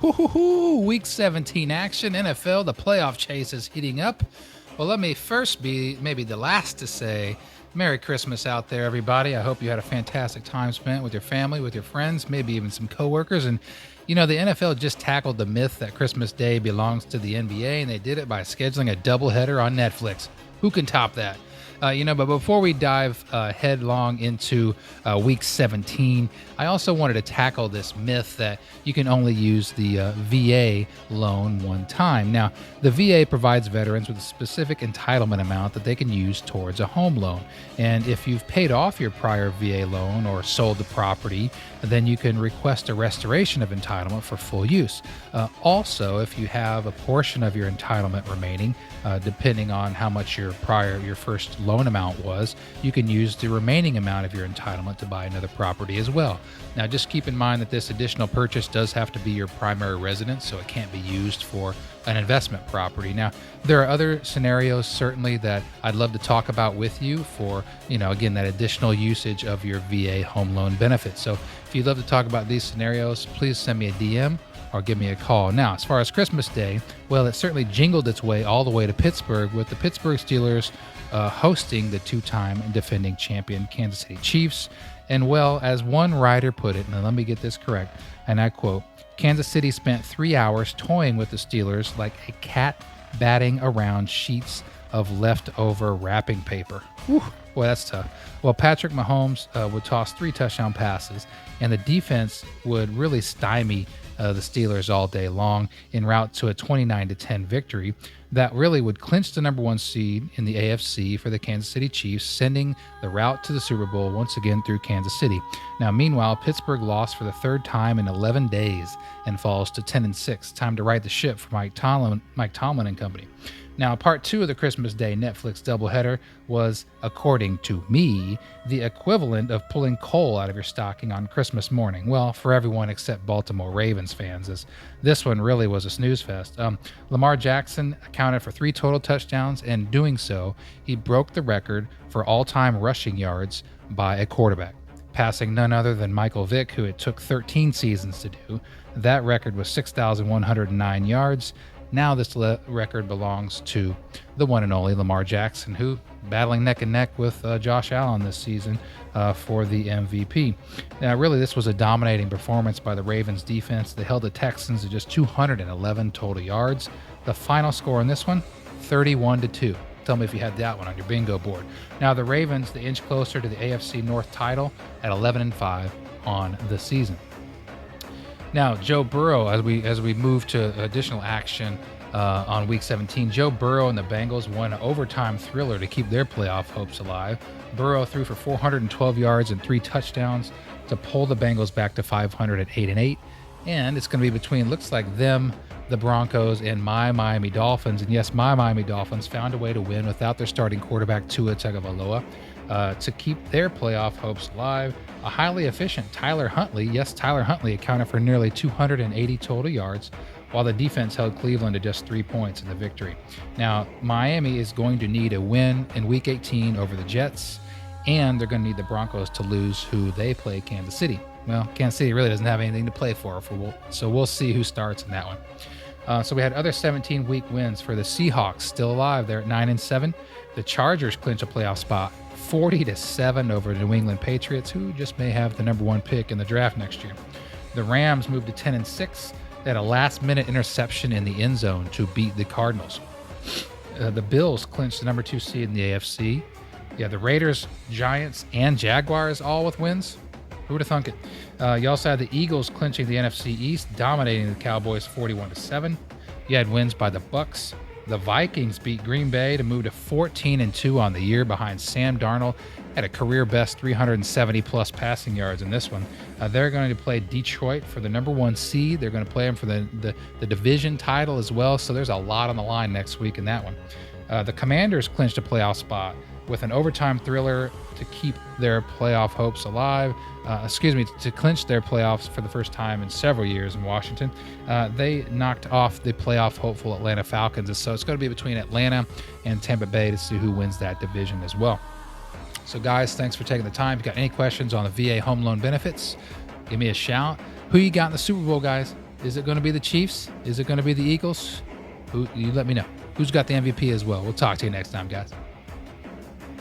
Woo-hoo-hoo. Week 17 action, NFL, the playoff chase is heating up. Well, let me first be maybe the last to say Merry Christmas out there, everybody. I hope you had a fantastic time spent with your family, with your friends, maybe even some coworkers. And, you know, the NFL just tackled the myth that Christmas Day belongs to the NBA, and they did it by scheduling a doubleheader on Netflix. Who can top that? But before we dive headlong into week 17, I also wanted to tackle this myth that you can only use the VA loan one time. Now, the VA provides veterans with a specific entitlement amount that they can use towards a home loan. And if you've paid off your prior VA loan or sold the property, then you can request a restoration of entitlement for full use. Also, if you have a portion of your entitlement remaining, depending on how much your first loan amount was, you can use the remaining amount of your entitlement to buy another property as well. Now, just keep in mind that this additional purchase does have to be your primary residence, so it can't be used for an investment property. Now, there are other scenarios certainly that I'd love to talk about with you for, again, that additional usage of your VA home loan benefit. So if you'd love to talk about these scenarios, please send me a DM or give me a call. Now, as far as Christmas Day, well, it certainly jingled its way all the way to Pittsburgh with the Pittsburgh Steelers hosting the two-time defending champion Kansas City Chiefs. And well, as one writer put it, and let me get this correct, and I quote, Kansas City spent 3 hours toying with the Steelers like a cat batting around sheets of leftover wrapping paper. Whew, boy, that's tough. Well, Patrick Mahomes would toss 3 touchdown passes, and the defense would really stymie the Steelers all day long en route to a 29-10 victory that really would clinch the number 1 seed in the AFC for the Kansas City Chiefs, sending the route to the Super Bowl once again through Kansas City. Now, meanwhile, Pittsburgh lost for the 3rd time in 11 days and falls to 10-6. Time to right the ship for Mike Tomlin and company. Now, part 2 of the Christmas Day Netflix doubleheader was, according to me, the equivalent of pulling coal out of your stocking on Christmas morning. Well, for everyone except Baltimore Ravens fans, as this one really was a snooze fest. Lamar Jackson accounted for 3 total touchdowns, and doing so, he broke the record for all-time rushing yards by a quarterback, passing none other than Michael Vick, who it took 13 seasons to do. That record was 6,109 yards. Now this record belongs to the one and only Lamar Jackson, who battling neck and neck with Josh Allen this season for the MVP. Now, really, this was a dominating performance by the Ravens defense. They held the Texans to just 211 total yards. The final score in this one, 31-2. Tell me if you had that one on your bingo board. Now, the Ravens, they inch closer to the AFC North title at 11-5 on the season. Now, Joe Burrow, as we move to additional action on Week 17, Joe Burrow and the Bengals won an overtime thriller to keep their playoff hopes alive. Burrow threw for 412 yards and 3 touchdowns to pull the Bengals back to 500 at 8-8. And it's going to be between, looks like them, the Broncos, and my Miami Dolphins. And yes, my Miami Dolphins found a way to win without their starting quarterback, Tua Tagovailoa, to keep their playoff hopes alive. A highly efficient Tyler Huntley accounted for nearly 280 total yards, while the defense held Cleveland to just 3 points in the victory. Now, Miami is going to need a win in Week 18 over the Jets, and they're going to need the Broncos to lose who they play, Kansas City. Well, Kansas City really doesn't have anything to play for, so we'll see who starts in that one. So we had other 17-week wins for the Seahawks, still alive. They're at 9-7. The Chargers clinch a playoff spot, 40-7 over the New England Patriots, who just may have the number 1 pick in the draft next year. The Rams moved to 10-6. They had a last-minute interception in the end zone to beat the Cardinals. The Bills clinched the number 2 seed in the AFC. Yeah, the Raiders, Giants, and Jaguars all with wins. Who would have thunk it? You also had the Eagles clinching the NFC East, dominating the Cowboys 41-7. You had wins by the Bucks. The Vikings beat Green Bay to move to 14-2 on the year behind Sam Darnold at a career-best 370-plus passing yards in this one. They're going to play Detroit for the number 1 seed. They're going to play them for the division title as well, so there's a lot on the line next week in that one. The Commanders clinched a playoff spot with an overtime thriller to keep their playoff hopes alive. To clinch their playoffs for the first time in several years in Washington. They knocked off the playoff hopeful Atlanta Falcons, so it's going to be between Atlanta and Tampa Bay to see who wins that division as well. So guys, thanks for taking the time. If you got any questions on the VA home loan benefits, give me a shout. Who you got in the Super Bowl, guys? Is it going to be the Chiefs? Is it going to be the Eagles? You let me know. Who's got the MVP as well? We'll talk to you next time, guys.